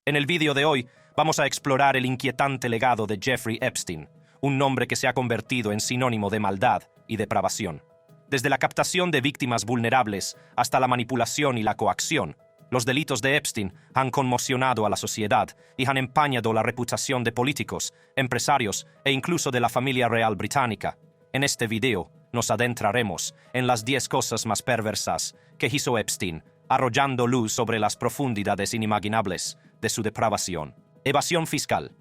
En el vídeo de hoy vamos a explorar el inquietante legado de Jeffrey Epstein, un nombre que se ha convertido en sinónimo de maldad y depravación. Desde la captación de víctimas vulnerables hasta la manipulación y la coacción, los delitos de Epstein han conmocionado a la sociedad y han empañado la reputación de políticos, empresarios e incluso de la familia real británica. En este video nos adentraremos en las 10 cosas más perversas que hizo Epstein, arrojando luz sobre las profundidades inimaginables de su depravación. Evasión fiscal.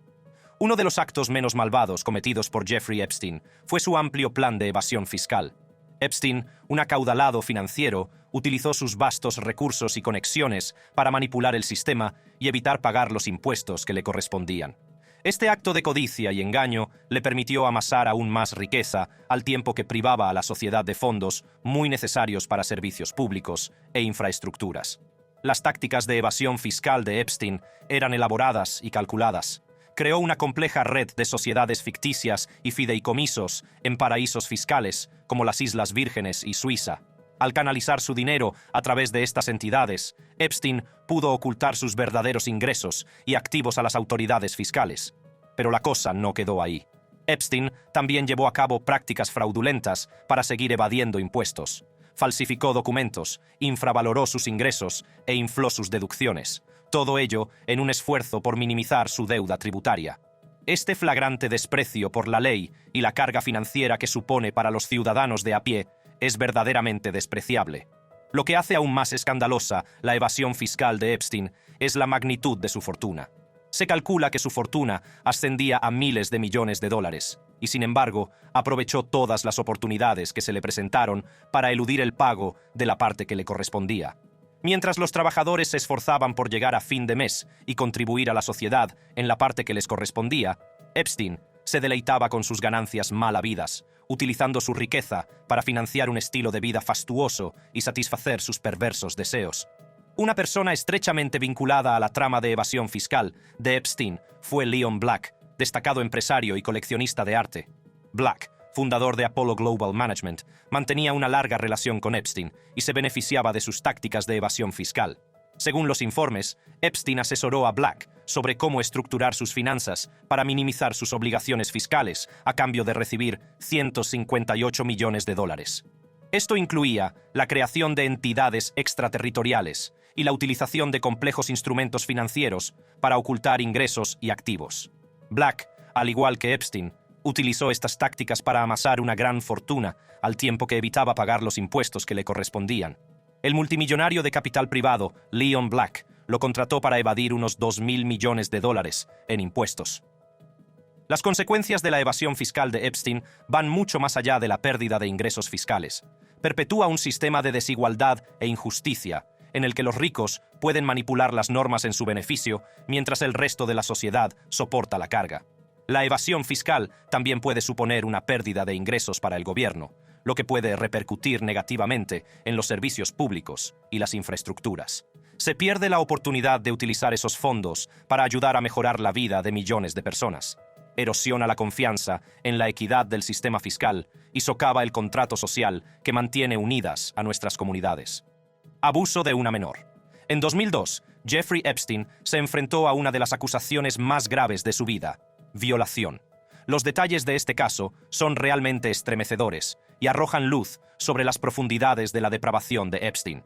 Uno de los actos menos malvados cometidos por Jeffrey Epstein fue su amplio plan de evasión fiscal. Epstein, un acaudalado financiero, utilizó sus vastos recursos y conexiones para manipular el sistema y evitar pagar los impuestos que le correspondían. Este acto de codicia y engaño le permitió amasar aún más riqueza al tiempo que privaba a la sociedad de fondos muy necesarios para servicios públicos e infraestructuras. Las tácticas de evasión fiscal de Epstein eran elaboradas y calculadas. Creó una compleja red de sociedades ficticias y fideicomisos en paraísos fiscales, como las Islas Vírgenes y Suiza. Al canalizar su dinero a través de estas entidades, Epstein pudo ocultar sus verdaderos ingresos y activos a las autoridades fiscales. Pero la cosa no quedó ahí. Epstein también llevó a cabo prácticas fraudulentas para seguir evadiendo impuestos. Falsificó documentos, infravaloró sus ingresos e infló sus deducciones. Todo ello en un esfuerzo por minimizar su deuda tributaria. Este flagrante desprecio por la ley y la carga financiera que supone para los ciudadanos de a pie es verdaderamente despreciable. Lo que hace aún más escandalosa la evasión fiscal de Epstein es la magnitud de su fortuna. Se calcula que su fortuna ascendía a miles de millones de dólares, y sin embargo, aprovechó todas las oportunidades que se le presentaron para eludir el pago de la parte que le correspondía. Mientras los trabajadores se esforzaban por llegar a fin de mes y contribuir a la sociedad en la parte que les correspondía, Epstein se deleitaba con sus ganancias mal habidas, utilizando su riqueza para financiar un estilo de vida fastuoso y satisfacer sus perversos deseos. Una persona estrechamente vinculada a la trama de evasión fiscal de Epstein fue Leon Black, destacado empresario y coleccionista de arte. Black, fundador de Apollo Global Management, mantenía una larga relación con Epstein y se beneficiaba de sus tácticas de evasión fiscal. Según los informes, Epstein asesoró a Black sobre cómo estructurar sus finanzas para minimizar sus obligaciones fiscales a cambio de recibir 158 millones de dólares. Esto incluía la creación de entidades extraterritoriales y la utilización de complejos instrumentos financieros para ocultar ingresos y activos. Black, al igual que Epstein, utilizó estas tácticas para amasar una gran fortuna al tiempo que evitaba pagar los impuestos que le correspondían. El multimillonario de capital privado, Leon Black, lo contrató para evadir unos 2.000 millones de dólares en impuestos. Las consecuencias de la evasión fiscal de Epstein van mucho más allá de la pérdida de ingresos fiscales. Perpetúa un sistema de desigualdad e injusticia, en el que los ricos pueden manipular las normas en su beneficio, mientras el resto de la sociedad soporta la carga. La evasión fiscal también puede suponer una pérdida de ingresos para el gobierno, lo que puede repercutir negativamente en los servicios públicos y las infraestructuras. Se pierde la oportunidad de utilizar esos fondos para ayudar a mejorar la vida de millones de personas. Erosiona la confianza en la equidad del sistema fiscal y socava el contrato social que mantiene unidas a nuestras comunidades. Abuso de una menor. En 2002, Jeffrey Epstein se enfrentó a una de las acusaciones más graves de su vida: violación. Los detalles de este caso son realmente estremecedores y arrojan luz sobre las profundidades de la depravación de Epstein.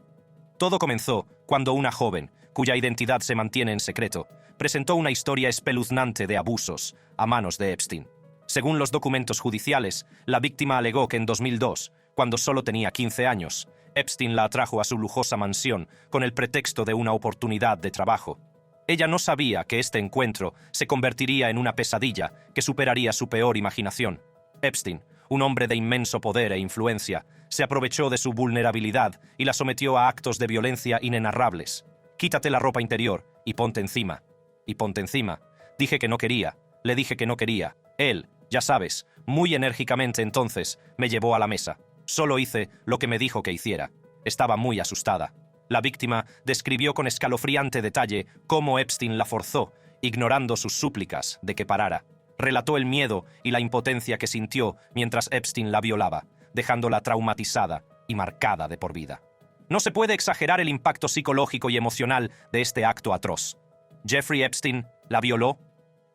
Todo comenzó cuando una joven, cuya identidad se mantiene en secreto, presentó una historia espeluznante de abusos a manos de Epstein. Según los documentos judiciales, la víctima alegó que en 2002, cuando solo tenía 15 años, Epstein la atrajo a su lujosa mansión con el pretexto de una oportunidad de trabajo. Ella no sabía que este encuentro se convertiría en una pesadilla que superaría su peor imaginación. Epstein, un hombre de inmenso poder e influencia, se aprovechó de su vulnerabilidad y la sometió a actos de violencia inenarrables. «Quítate la ropa interior y ponte encima». Y ponte encima. Dije que no quería. Le dije que no quería. Él, ya sabes, muy enérgicamente entonces, me llevó a la mesa. Solo hice lo que me dijo que hiciera. Estaba muy asustada. La víctima describió con escalofriante detalle cómo Epstein la forzó, ignorando sus súplicas de que parara. Relató el miedo y la impotencia que sintió mientras Epstein la violaba, dejándola traumatizada y marcada de por vida. No se puede exagerar el impacto psicológico y emocional de este acto atroz. ¿Jeffrey Epstein la violó?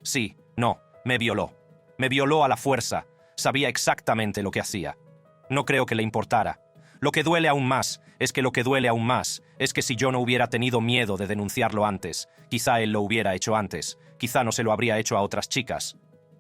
Sí, no, me violó. Me violó a la fuerza. Sabía exactamente lo que hacía. No creo que le importara. Lo que duele aún más es que si yo no hubiera tenido miedo de denunciarlo antes, quizá él lo hubiera hecho antes, quizá no se lo habría hecho a otras chicas.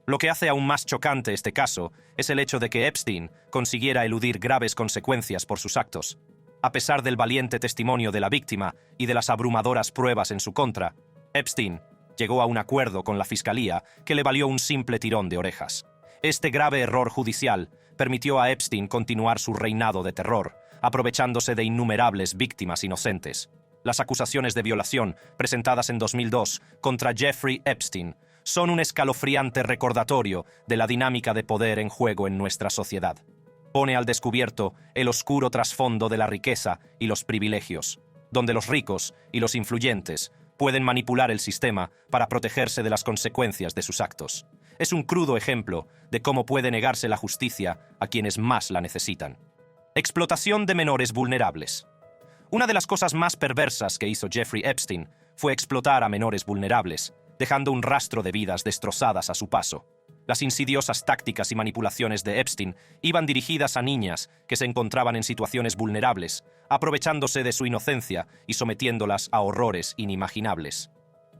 Lo que hace aún más chocante este caso es el hecho de que Epstein consiguiera eludir graves consecuencias por sus actos. A pesar del valiente testimonio de la víctima y de las abrumadoras pruebas en su contra, Epstein llegó a un acuerdo con la fiscalía que le valió un simple tirón de orejas. Este grave error judicial permitió a Epstein continuar su reinado de terror, aprovechándose de innumerables víctimas inocentes. Las acusaciones de violación presentadas en 2002 contra Jeffrey Epstein son un escalofriante recordatorio de la dinámica de poder en juego en nuestra sociedad. Pone al descubierto el oscuro trasfondo de la riqueza y los privilegios, donde los ricos y los influyentes pueden manipular el sistema para protegerse de las consecuencias de sus actos. Es un crudo ejemplo de cómo puede negarse la justicia a quienes más la necesitan. Explotación de menores vulnerables. Una de las cosas más perversas que hizo Jeffrey Epstein fue explotar a menores vulnerables, dejando un rastro de vidas destrozadas a su paso. Las insidiosas tácticas y manipulaciones de Epstein iban dirigidas a niñas que se encontraban en situaciones vulnerables, aprovechándose de su inocencia y sometiéndolas a horrores inimaginables.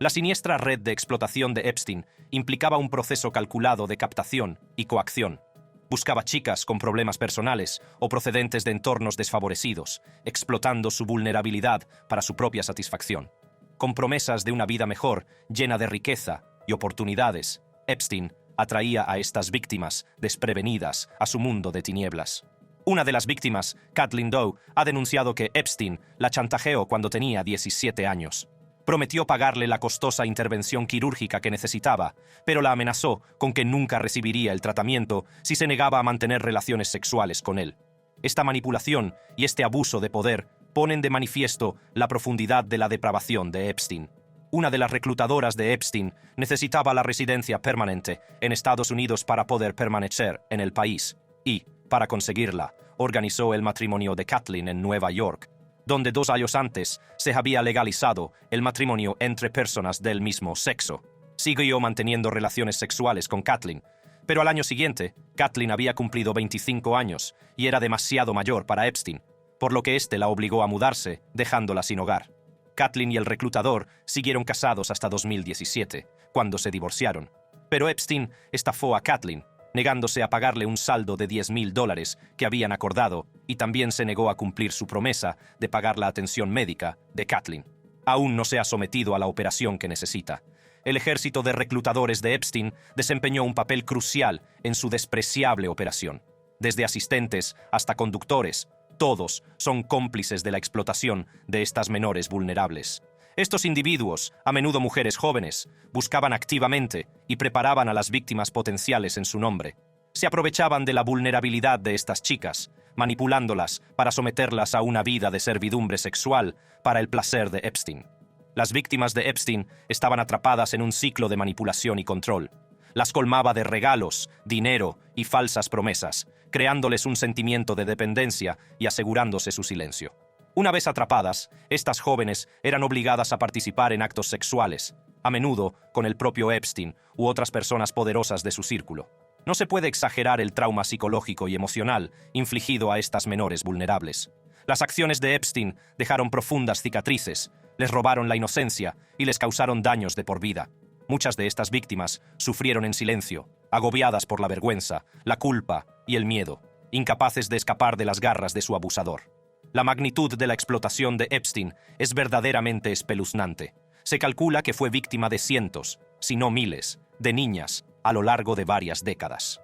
La siniestra red de explotación de Epstein implicaba un proceso calculado de captación y coacción. Buscaba chicas con problemas personales o procedentes de entornos desfavorecidos, explotando su vulnerabilidad para su propia satisfacción. Con promesas de una vida mejor, llena de riqueza y oportunidades, Epstein atraía a estas víctimas desprevenidas a su mundo de tinieblas. Una de las víctimas, Kathleen Doe, ha denunciado que Epstein la chantajeó cuando tenía 17 años. Prometió pagarle la costosa intervención quirúrgica que necesitaba, pero la amenazó con que nunca recibiría el tratamiento si se negaba a mantener relaciones sexuales con él. Esta manipulación y este abuso de poder ponen de manifiesto la profundidad de la depravación de Epstein. Una de las reclutadoras de Epstein necesitaba la residencia permanente en Estados Unidos para poder permanecer en el país y, para conseguirla, organizó el matrimonio de Kathleen en Nueva York, donde 2 años antes se había legalizado el matrimonio entre personas del mismo sexo. Siguió manteniendo relaciones sexuales con Kathleen, pero al año siguiente, Kathleen había cumplido 25 años y era demasiado mayor para Epstein, por lo que éste la obligó a mudarse, dejándola sin hogar. Kathleen y el reclutador siguieron casados hasta 2017, cuando se divorciaron. Pero Epstein estafó a Kathleen, negándose a pagarle un saldo de $10,000 que habían acordado, y también se negó a cumplir su promesa de pagar la atención médica de Kathleen. Aún no se ha sometido a la operación que necesita. El ejército de reclutadores de Epstein desempeñó un papel crucial en su despreciable operación. Desde asistentes hasta conductores, todos son cómplices de la explotación de estas menores vulnerables. Estos individuos, a menudo mujeres jóvenes, buscaban activamente y preparaban a las víctimas potenciales en su nombre. Se aprovechaban de la vulnerabilidad de estas chicas, manipulándolas para someterlas a una vida de servidumbre sexual para el placer de Epstein. Las víctimas de Epstein estaban atrapadas en un ciclo de manipulación y control. Las colmaba de regalos, dinero y falsas promesas, creándoles un sentimiento de dependencia y asegurándose su silencio. Una vez atrapadas, estas jóvenes eran obligadas a participar en actos sexuales, a menudo con el propio Epstein u otras personas poderosas de su círculo. No se puede exagerar el trauma psicológico y emocional infligido a estas menores vulnerables. Las acciones de Epstein dejaron profundas cicatrices, les robaron la inocencia y les causaron daños de por vida. Muchas de estas víctimas sufrieron en silencio, agobiadas por la vergüenza, la culpa y el miedo, incapaces de escapar de las garras de su abusador. La magnitud de la explotación de Epstein es verdaderamente espeluznante. Se calcula que fue víctima de cientos, si no miles, de niñas a lo largo de varias décadas.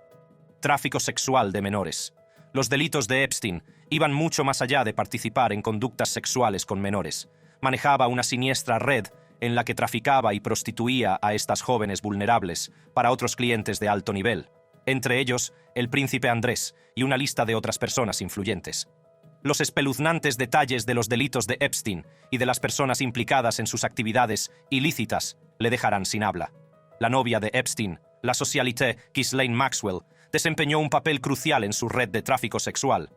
Tráfico sexual de menores. Los delitos de Epstein iban mucho más allá de participar en conductas sexuales con menores. Manejaba una siniestra red en la que traficaba y prostituía a estas jóvenes vulnerables para otros clientes de alto nivel, entre ellos el príncipe Andrés y una lista de otras personas influyentes. Los espeluznantes detalles de los delitos de Epstein y de las personas implicadas en sus actividades ilícitas le dejarán sin habla. La novia de Epstein, la socialité Ghislaine Maxwell, desempeñó un papel crucial en su red de tráfico sexual.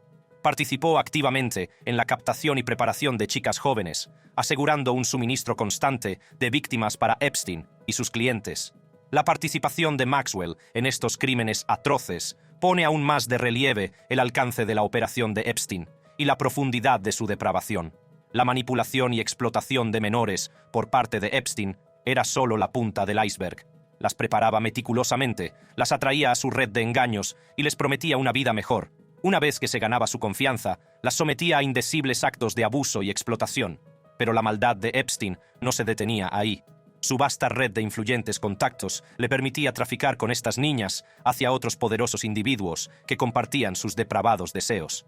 Participó activamente en la captación y preparación de chicas jóvenes, asegurando un suministro constante de víctimas para Epstein y sus clientes. La participación de Maxwell en estos crímenes atroces pone aún más de relieve el alcance de la operación de Epstein y la profundidad de su depravación. La manipulación y explotación de menores por parte de Epstein era solo la punta del iceberg. Las preparaba meticulosamente, las atraía a su red de engaños y les prometía una vida mejor. Una vez que se ganaba su confianza, las sometía a indecibles actos de abuso y explotación. Pero la maldad de Epstein no se detenía ahí. Su vasta red de influyentes contactos le permitía traficar con estas niñas hacia otros poderosos individuos que compartían sus depravados deseos.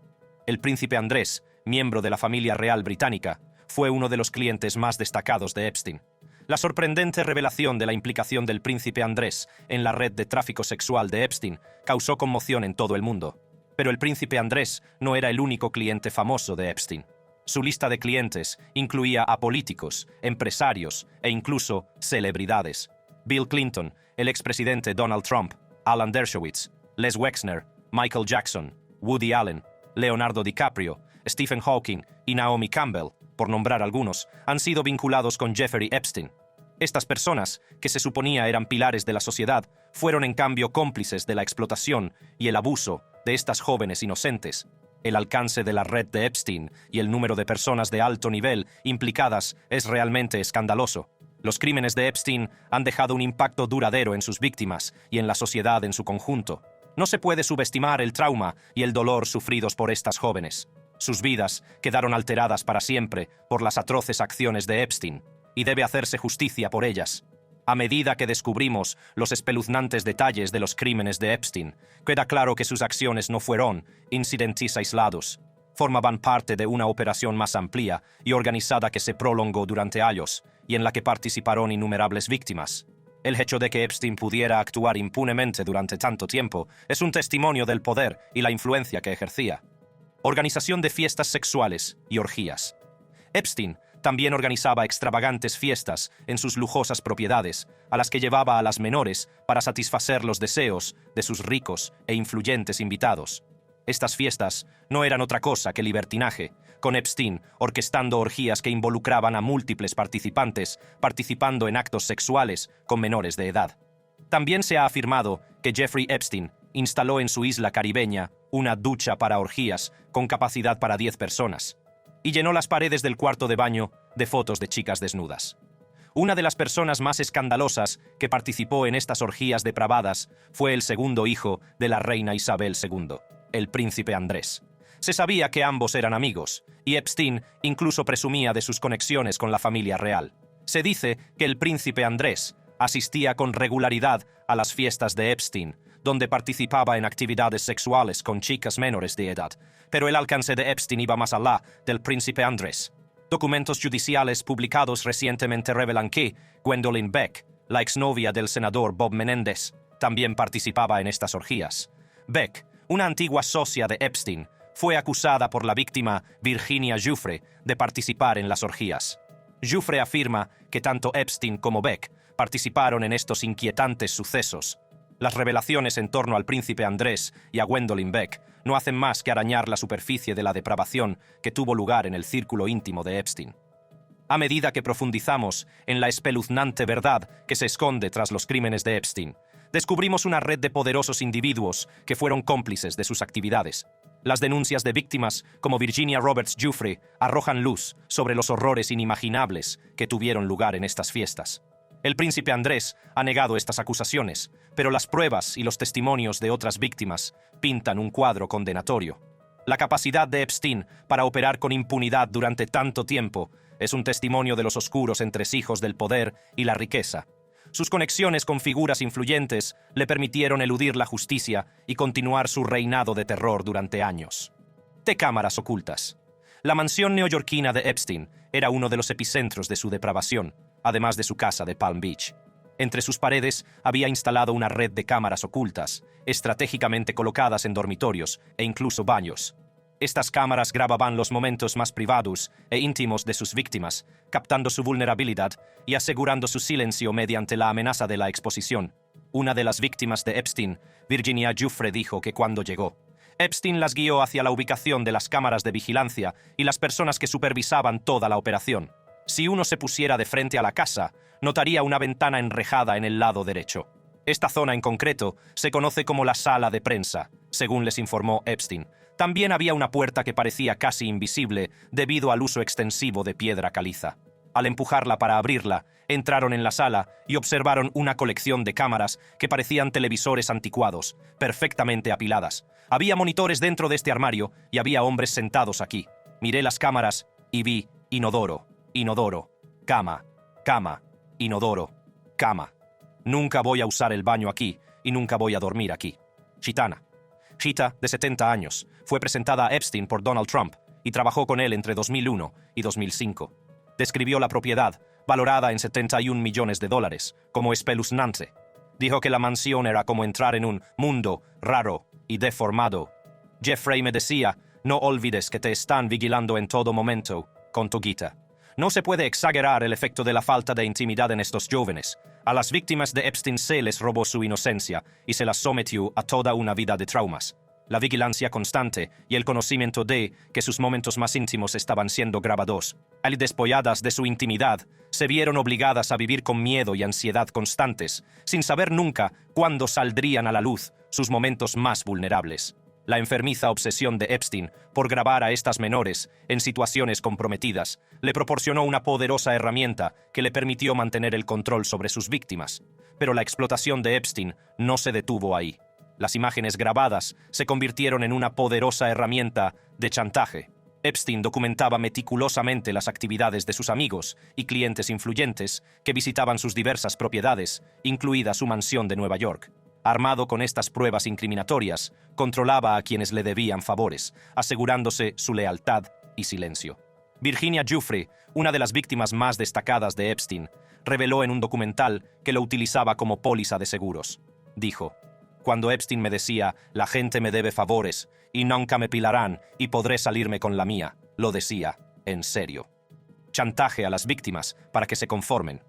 El príncipe Andrés, miembro de la familia real británica, fue uno de los clientes más destacados de Epstein. La sorprendente revelación de la implicación del príncipe Andrés en la red de tráfico sexual de Epstein causó conmoción en todo el mundo. Pero el príncipe Andrés no era el único cliente famoso de Epstein. Su lista de clientes incluía a políticos, empresarios e incluso celebridades. Bill Clinton, el expresidente Donald Trump, Alan Dershowitz, Les Wexner, Michael Jackson, Woody Allen, Leonardo DiCaprio, Stephen Hawking y Naomi Campbell, por nombrar algunos, han sido vinculados con Jeffrey Epstein. Estas personas, que se suponía eran pilares de la sociedad, fueron en cambio cómplices de la explotación y el abuso de estas jóvenes inocentes. El alcance de la red de Epstein y el número de personas de alto nivel implicadas es realmente escandaloso. Los crímenes de Epstein han dejado un impacto duradero en sus víctimas y en la sociedad en su conjunto. No se puede subestimar el trauma y el dolor sufridos por estas jóvenes. Sus vidas quedaron alteradas para siempre por las atroces acciones de Epstein, y debe hacerse justicia por ellas. A medida que descubrimos los espeluznantes detalles de los crímenes de Epstein, queda claro que sus acciones no fueron incidentes aislados. Formaban parte de una operación más amplia y organizada que se prolongó durante años, y en la que participaron innumerables víctimas. El hecho de que Epstein pudiera actuar impunemente durante tanto tiempo es un testimonio del poder y la influencia que ejercía. Organización de fiestas sexuales y orgías. Epstein también organizaba extravagantes fiestas en sus lujosas propiedades, a las que llevaba a las menores para satisfacer los deseos de sus ricos e influyentes invitados. Estas fiestas no eran otra cosa que libertinaje, con Epstein orquestando orgías que involucraban a múltiples participantes, participando en actos sexuales con menores de edad. También se ha afirmado que Jeffrey Epstein instaló en su isla caribeña una ducha para orgías con capacidad para 10 personas, y llenó las paredes del cuarto de baño de fotos de chicas desnudas. Una de las personas más escandalosas que participó en estas orgías depravadas fue el segundo hijo de la reina Isabel II, el príncipe Andrés. Se sabía que ambos eran amigos, y Epstein incluso presumía de sus conexiones con la familia real. Se dice que el príncipe Andrés asistía con regularidad a las fiestas de Epstein, donde participaba en actividades sexuales con chicas menores de edad, pero el alcance de Epstein iba más allá del príncipe Andrés. Documentos judiciales publicados recientemente revelan que Gwendolyn Beck, la exnovia del senador Bob Menéndez, también participaba en estas orgías. Beck, una antigua socia de Epstein, fue acusada por la víctima Virginia Giuffre de participar en las orgías. Giuffre afirma que tanto Epstein como Beck participaron en estos inquietantes sucesos. Las revelaciones en torno al príncipe Andrés y a Gwendolyn Beck no hacen más que arañar la superficie de la depravación que tuvo lugar en el círculo íntimo de Epstein. A medida que profundizamos en la espeluznante verdad que se esconde tras los crímenes de Epstein, descubrimos una red de poderosos individuos que fueron cómplices de sus actividades. Las denuncias de víctimas como Virginia Roberts Giuffre arrojan luz sobre los horrores inimaginables que tuvieron lugar en estas fiestas. El príncipe Andrés ha negado estas acusaciones, pero las pruebas y los testimonios de otras víctimas pintan un cuadro condenatorio. La capacidad de Epstein para operar con impunidad durante tanto tiempo es un testimonio de los oscuros entresijos del poder y la riqueza. Sus conexiones con figuras influyentes le permitieron eludir la justicia y continuar su reinado de terror durante años. De cámaras ocultas. La mansión neoyorquina de Epstein era uno de los epicentros de su depravación, además de su casa de Palm Beach. Entre sus paredes había instalado una red de cámaras ocultas, estratégicamente colocadas en dormitorios e incluso baños. Estas cámaras grababan los momentos más privados e íntimos de sus víctimas, captando su vulnerabilidad y asegurando su silencio mediante la amenaza de la exposición. Una de las víctimas de Epstein, Virginia Giuffre, dijo que cuando llegó, Epstein las guió hacia la ubicación de las cámaras de vigilancia y las personas que supervisaban toda la operación. Si uno se pusiera de frente a la casa, notaría una ventana enrejada en el lado derecho. Esta zona en concreto se conoce como la sala de prensa, según les informó Epstein. También había una puerta que parecía casi invisible debido al uso extensivo de piedra caliza. Al empujarla para abrirla, entraron en la sala y observaron una colección de cámaras que parecían televisores anticuados, perfectamente apiladas. Había monitores dentro de este armario y había hombres sentados aquí. Miré las cámaras y vi inodoro, inodoro, cama, cama, inodoro, cama. Nunca voy a usar el baño aquí y nunca voy a dormir aquí. Chitana. Chita, de 70 años, fue presentada a Epstein por Donald Trump y trabajó con él entre 2001 y 2005. Describió la propiedad, valorada en $71 millones, como espeluznante. Dijo que la mansión era como entrar en un mundo raro y deformado. Jeffrey me decía, no olvides que te están vigilando en todo momento, con tu guita. No se puede exagerar el efecto de la falta de intimidad en estos jóvenes. A las víctimas de Epstein se les robó su inocencia y se las sometió a toda una vida de traumas. La vigilancia constante y el conocimiento de que sus momentos más íntimos estaban siendo grabados, al despojadas de su intimidad, se vieron obligadas a vivir con miedo y ansiedad constantes, sin saber nunca cuándo saldrían a la luz sus momentos más vulnerables. La enfermiza obsesión de Epstein por grabar a estas menores en situaciones comprometidas le proporcionó una poderosa herramienta que le permitió mantener el control sobre sus víctimas. Pero la explotación de Epstein no se detuvo ahí. Las imágenes grabadas se convirtieron en una poderosa herramienta de chantaje. Epstein documentaba meticulosamente las actividades de sus amigos y clientes influyentes que visitaban sus diversas propiedades, incluida su mansión de Nueva York. Armado con estas pruebas incriminatorias, controlaba a quienes le debían favores, asegurándose su lealtad y silencio. Virginia Giuffre, una de las víctimas más destacadas de Epstein, reveló en un documental que lo utilizaba como póliza de seguros. Dijo, cuando Epstein me decía, la gente me debe favores, y nunca me pilarán, y podré salirme con la mía, lo decía, en serio. Chantaje a las víctimas para que se conformen.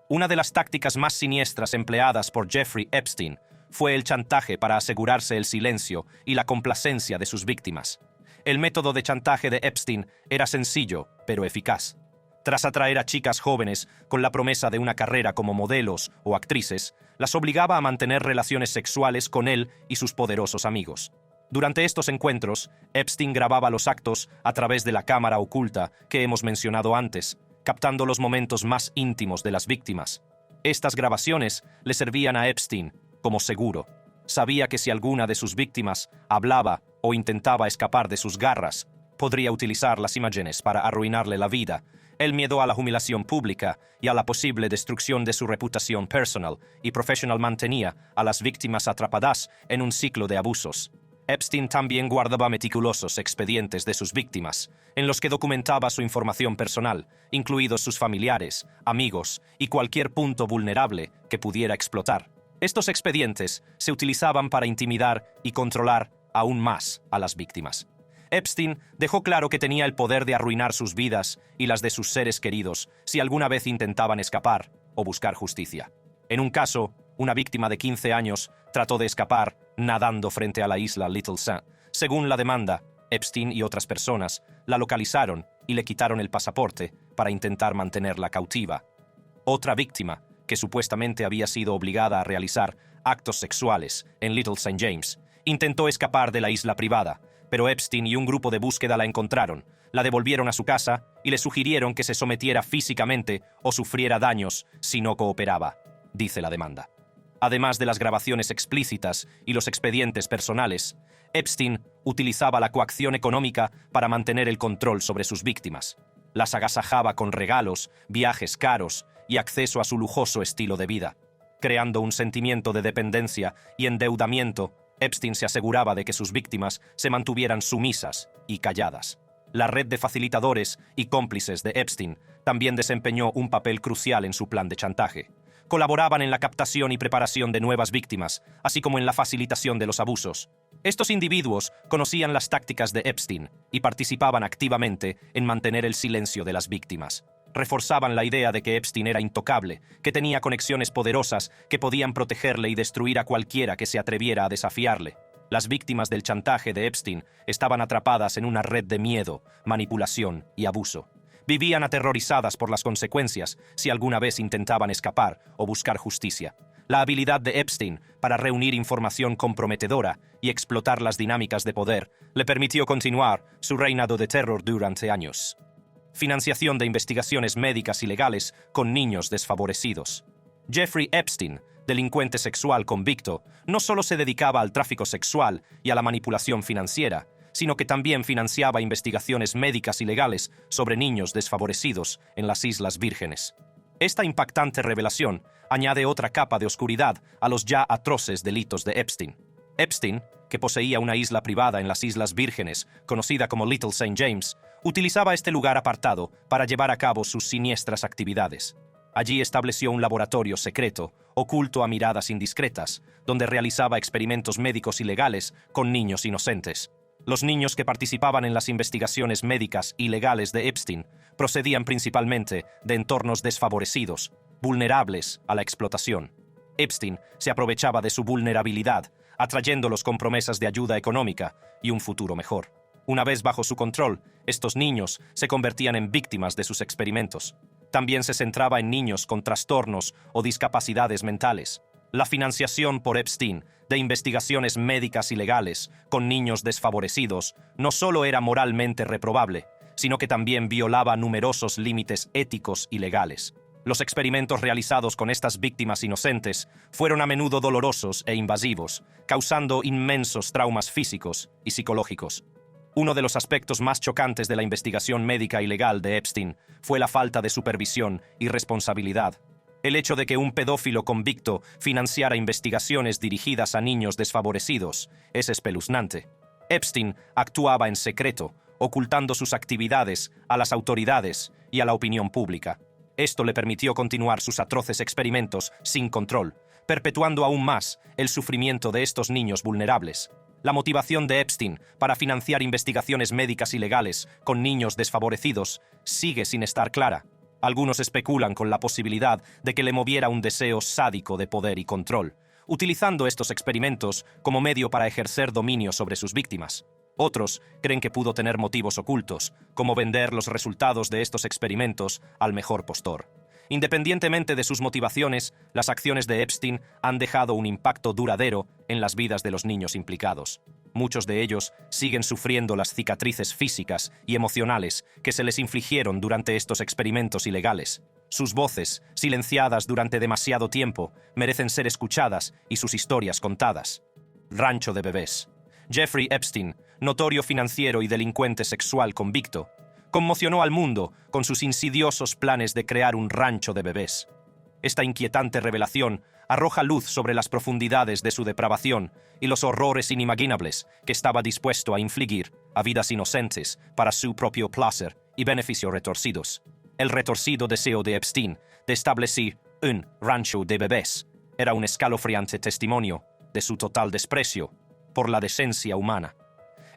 Una de las tácticas más siniestras empleadas por Jeffrey Epstein fue el chantaje para asegurarse el silencio y la complacencia de sus víctimas. El método de chantaje de Epstein era sencillo, pero eficaz. Tras atraer a chicas jóvenes con la promesa de una carrera como modelos o actrices, las obligaba a mantener relaciones sexuales con él y sus poderosos amigos. Durante estos encuentros, Epstein grababa los actos a través de la cámara oculta que hemos mencionado antes, captando los momentos más íntimos de las víctimas. Estas grabaciones le servían a Epstein como seguro. Sabía que si alguna de sus víctimas hablaba o intentaba escapar de sus garras, podría utilizar las imágenes para arruinarle la vida. El miedo a la humillación pública y a la posible destrucción de su reputación personal y profesional mantenía a las víctimas atrapadas en un ciclo de abusos. Epstein también guardaba meticulosos expedientes de sus víctimas, en los que documentaba su información personal, incluidos sus familiares, amigos y cualquier punto vulnerable que pudiera explotar. Estos expedientes se utilizaban para intimidar y controlar aún más a las víctimas. Epstein dejó claro que tenía el poder de arruinar sus vidas y las de sus seres queridos si alguna vez intentaban escapar o buscar justicia. En un caso, una víctima de 15 años trató de escapar nadando frente a la isla Little Saint. Según la demanda, Epstein y otras personas la localizaron y le quitaron el pasaporte para intentar mantenerla cautiva. Otra víctima, que supuestamente había sido obligada a realizar actos sexuales en Little St. James, intentó escapar de la isla privada, pero Epstein y un grupo de búsqueda la encontraron, la devolvieron a su casa y le sugirieron que se sometiera físicamente o sufriera daños si no cooperaba, dice la demanda. Además de las grabaciones explícitas y los expedientes personales, Epstein utilizaba la coacción económica para mantener el control sobre sus víctimas. Las agasajaba con regalos, viajes caros y acceso a su lujoso estilo de vida. Creando un sentimiento de dependencia y endeudamiento, Epstein se aseguraba de que sus víctimas se mantuvieran sumisas y calladas. La red de facilitadores y cómplices de Epstein también desempeñó un papel crucial en su plan de chantaje. Colaboraban en la captación y preparación de nuevas víctimas, así como en la facilitación de los abusos. Estos individuos conocían las tácticas de Epstein y participaban activamente en mantener el silencio de las víctimas. Reforzaban la idea de que Epstein era intocable, que tenía conexiones poderosas que podían protegerle y destruir a cualquiera que se atreviera a desafiarle. Las víctimas del chantaje de Epstein estaban atrapadas en una red de miedo, manipulación y abuso. Vivían aterrorizadas por las consecuencias si alguna vez intentaban escapar o buscar justicia. La habilidad de Epstein para reunir información comprometedora y explotar las dinámicas de poder le permitió continuar su reinado de terror durante años. Financiación de investigaciones médicas ilegales con niños desfavorecidos. Jeffrey Epstein, delincuente sexual convicto, no solo se dedicaba al tráfico sexual y a la manipulación financiera, sino que también financiaba investigaciones médicas ilegales sobre niños desfavorecidos en las Islas Vírgenes. Esta impactante revelación añade otra capa de oscuridad a los ya atroces delitos de Epstein. Epstein, que poseía una isla privada en las Islas Vírgenes, conocida como Little St. James, utilizaba este lugar apartado para llevar a cabo sus siniestras actividades. Allí estableció un laboratorio secreto, oculto a miradas indiscretas, donde realizaba experimentos médicos ilegales con niños inocentes. Los niños que participaban en las investigaciones médicas ilegales de Epstein procedían principalmente de entornos desfavorecidos, vulnerables a la explotación. Epstein se aprovechaba de su vulnerabilidad, atrayéndolos con promesas de ayuda económica y un futuro mejor. Una vez bajo su control, estos niños se convertían en víctimas de sus experimentos. También se centraba en niños con trastornos o discapacidades mentales. La financiación por Epstein de investigaciones médicas ilegales con niños desfavorecidos no solo era moralmente reprobable, sino que también violaba numerosos límites éticos y legales. Los experimentos realizados con estas víctimas inocentes fueron a menudo dolorosos e invasivos, causando inmensos traumas físicos y psicológicos. Uno de los aspectos más chocantes de la investigación médica ilegal de Epstein fue la falta de supervisión y responsabilidad. El hecho de que un pedófilo convicto financiara investigaciones dirigidas a niños desfavorecidos es espeluznante. Epstein actuaba en secreto, ocultando sus actividades a las autoridades y a la opinión pública. Esto le permitió continuar sus atroces experimentos sin control, perpetuando aún más el sufrimiento de estos niños vulnerables. La motivación de Epstein para financiar investigaciones médicas ilegales con niños desfavorecidos sigue sin estar clara. Algunos especulan con la posibilidad de que le moviera un deseo sádico de poder y control, utilizando estos experimentos como medio para ejercer dominio sobre sus víctimas. Otros creen que pudo tener motivos ocultos, como vender los resultados de estos experimentos al mejor postor. Independientemente de sus motivaciones, las acciones de Epstein han dejado un impacto duradero en las vidas de los niños implicados. Muchos de ellos siguen sufriendo las cicatrices físicas y emocionales que se les infligieron durante estos experimentos ilegales. Sus voces, silenciadas durante demasiado tiempo, merecen ser escuchadas y sus historias contadas. Rancho de bebés. Jeffrey Epstein, notorio financiero y delincuente sexual convicto, conmocionó al mundo con sus insidiosos planes de crear un rancho de bebés. Esta inquietante revelación arroja luz sobre las profundidades de su depravación y los horrores inimaginables que estaba dispuesto a infligir a vidas inocentes para su propio placer y beneficio retorcidos. El retorcido deseo de Epstein de establecer un rancho de bebés era un escalofriante testimonio de su total desprecio por la decencia humana.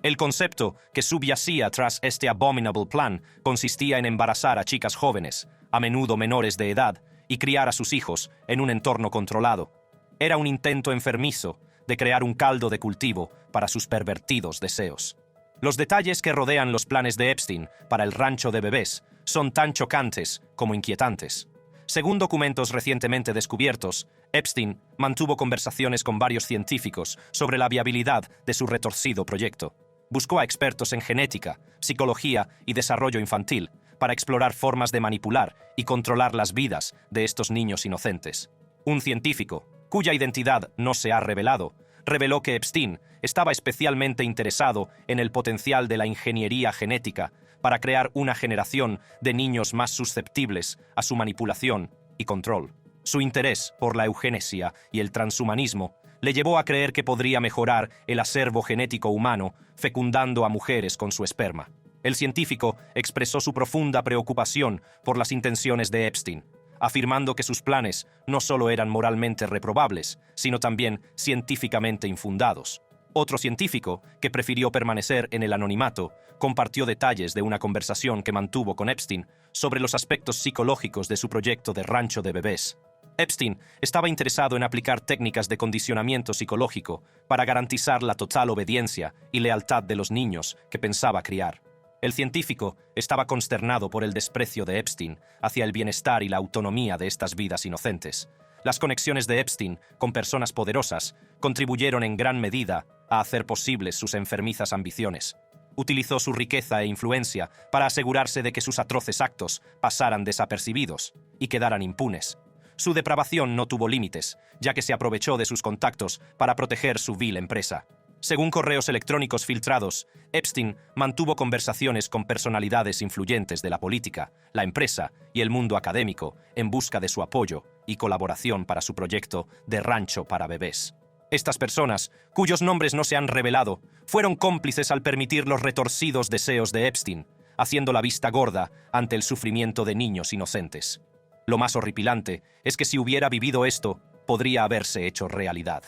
El concepto que subyacía tras este abominable plan consistía en embarazar a chicas jóvenes, a menudo menores de edad, y criar a sus hijos en un entorno controlado. Era un intento enfermizo de crear un caldo de cultivo para sus pervertidos deseos. Los detalles que rodean los planes de Epstein para el rancho de bebés son tan chocantes como inquietantes. Según documentos recientemente descubiertos, Epstein mantuvo conversaciones con varios científicos sobre la viabilidad de su retorcido proyecto. Buscó a expertos en genética, psicología y desarrollo infantil para explorar formas de manipular y controlar las vidas de estos niños inocentes. Un científico, cuya identidad no se ha revelado, reveló que Epstein estaba especialmente interesado en el potencial de la ingeniería genética para crear una generación de niños más susceptibles a su manipulación y control. Su interés por la eugenesia y el transhumanismo le llevó a creer que podría mejorar el acervo genético humano fecundando a mujeres con su esperma. El científico expresó su profunda preocupación por las intenciones de Epstein, afirmando que sus planes no solo eran moralmente reprobables, sino también científicamente infundados. Otro científico, que prefirió permanecer en el anonimato, compartió detalles de una conversación que mantuvo con Epstein sobre los aspectos psicológicos de su proyecto de rancho de bebés. Epstein estaba interesado en aplicar técnicas de condicionamiento psicológico para garantizar la total obediencia y lealtad de los niños que pensaba criar. El científico estaba consternado por el desprecio de Epstein hacia el bienestar y la autonomía de estas vidas inocentes. Las conexiones de Epstein con personas poderosas contribuyeron en gran medida a hacer posibles sus enfermizas ambiciones. Utilizó su riqueza e influencia para asegurarse de que sus atroces actos pasaran desapercibidos y quedaran impunes. Su depravación no tuvo límites, ya que se aprovechó de sus contactos para proteger su vil empresa. Según correos electrónicos filtrados, Epstein mantuvo conversaciones con personalidades influyentes de la política, la empresa y el mundo académico en busca de su apoyo y colaboración para su proyecto de rancho para bebés. Estas personas, cuyos nombres no se han revelado, fueron cómplices al permitir los retorcidos deseos de Epstein, haciendo la vista gorda ante el sufrimiento de niños inocentes. Lo más horripilante es que si hubiera vivido esto, podría haberse hecho realidad.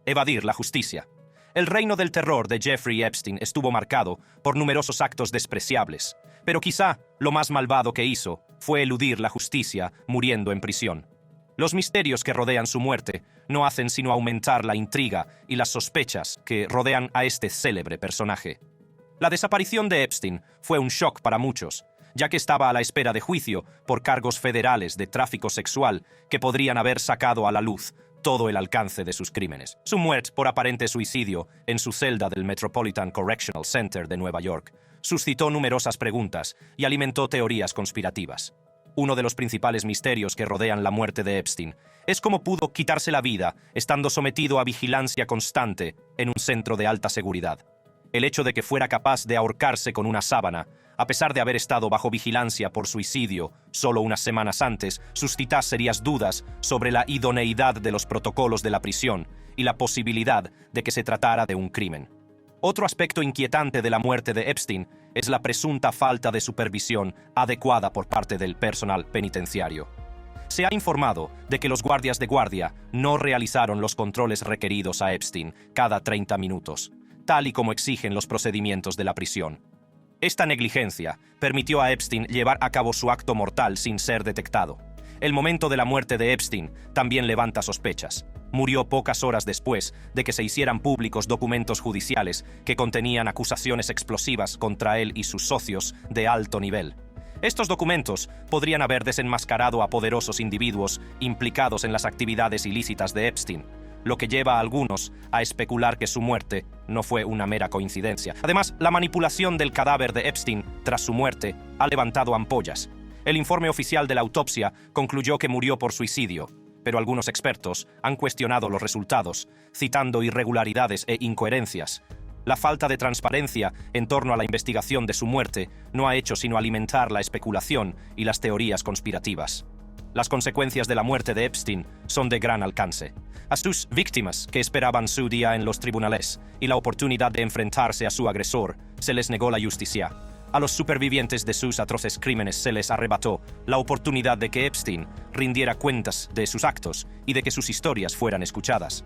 Evadir la justicia. El reino del terror de Jeffrey Epstein estuvo marcado por numerosos actos despreciables, pero quizá lo más malvado que hizo fue eludir la justicia muriendo en prisión. Los misterios que rodean su muerte no hacen sino aumentar la intriga y las sospechas que rodean a este célebre personaje. La desaparición de Epstein fue un shock para muchos, ya que estaba a la espera de juicio por cargos federales de tráfico sexual que podrían haber sacado a la luz todo el alcance de sus crímenes. Su muerte por aparente suicidio en su celda del Metropolitan Correctional Center de Nueva York suscitó numerosas preguntas y alimentó teorías conspirativas. Uno de los principales misterios que rodean la muerte de Epstein es cómo pudo quitarse la vida estando sometido a vigilancia constante en un centro de alta seguridad. El hecho de que fuera capaz de ahorcarse con una sábana, a pesar de haber estado bajo vigilancia por suicidio solo unas semanas antes, suscita serias dudas sobre la idoneidad de los protocolos de la prisión y la posibilidad de que se tratara de un crimen. Otro aspecto inquietante de la muerte de Epstein es la presunta falta de supervisión adecuada por parte del personal penitenciario. Se ha informado de que los guardias de guardia no realizaron los controles requeridos a Epstein cada 30 minutos, tal y como exigen los procedimientos de la prisión. Esta negligencia permitió a Epstein llevar a cabo su acto mortal sin ser detectado. El momento de la muerte de Epstein también levanta sospechas. Murió pocas horas después de que se hicieran públicos documentos judiciales que contenían acusaciones explosivas contra él y sus socios de alto nivel. Estos documentos podrían haber desenmascarado a poderosos individuos implicados en las actividades ilícitas de Epstein, lo que lleva a algunos a especular que su muerte no fue una mera coincidencia. Además, la manipulación del cadáver de Epstein tras su muerte ha levantado ampollas. El informe oficial de la autopsia concluyó que murió por suicidio, pero algunos expertos han cuestionado los resultados, citando irregularidades e incoherencias. La falta de transparencia en torno a la investigación de su muerte no ha hecho sino alimentar la especulación y las teorías conspirativas. Las consecuencias de la muerte de Epstein son de gran alcance. A sus víctimas, que esperaban su día en los tribunales y la oportunidad de enfrentarse a su agresor, se les negó la justicia. A los supervivientes de sus atroces crímenes se les arrebató la oportunidad de que Epstein rindiera cuentas de sus actos y de que sus historias fueran escuchadas.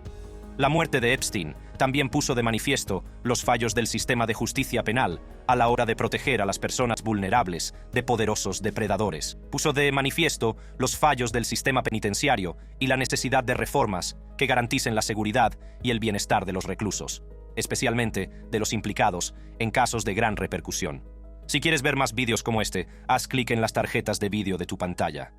La muerte de Epstein también puso de manifiesto los fallos del sistema de justicia penal a la hora de proteger a las personas vulnerables de poderosos depredadores. Puso de manifiesto los fallos del sistema penitenciario y la necesidad de reformas que garanticen la seguridad y el bienestar de los reclusos, especialmente de los implicados en casos de gran repercusión. Si quieres ver más vídeos como este, haz clic en las tarjetas de vídeo de tu pantalla.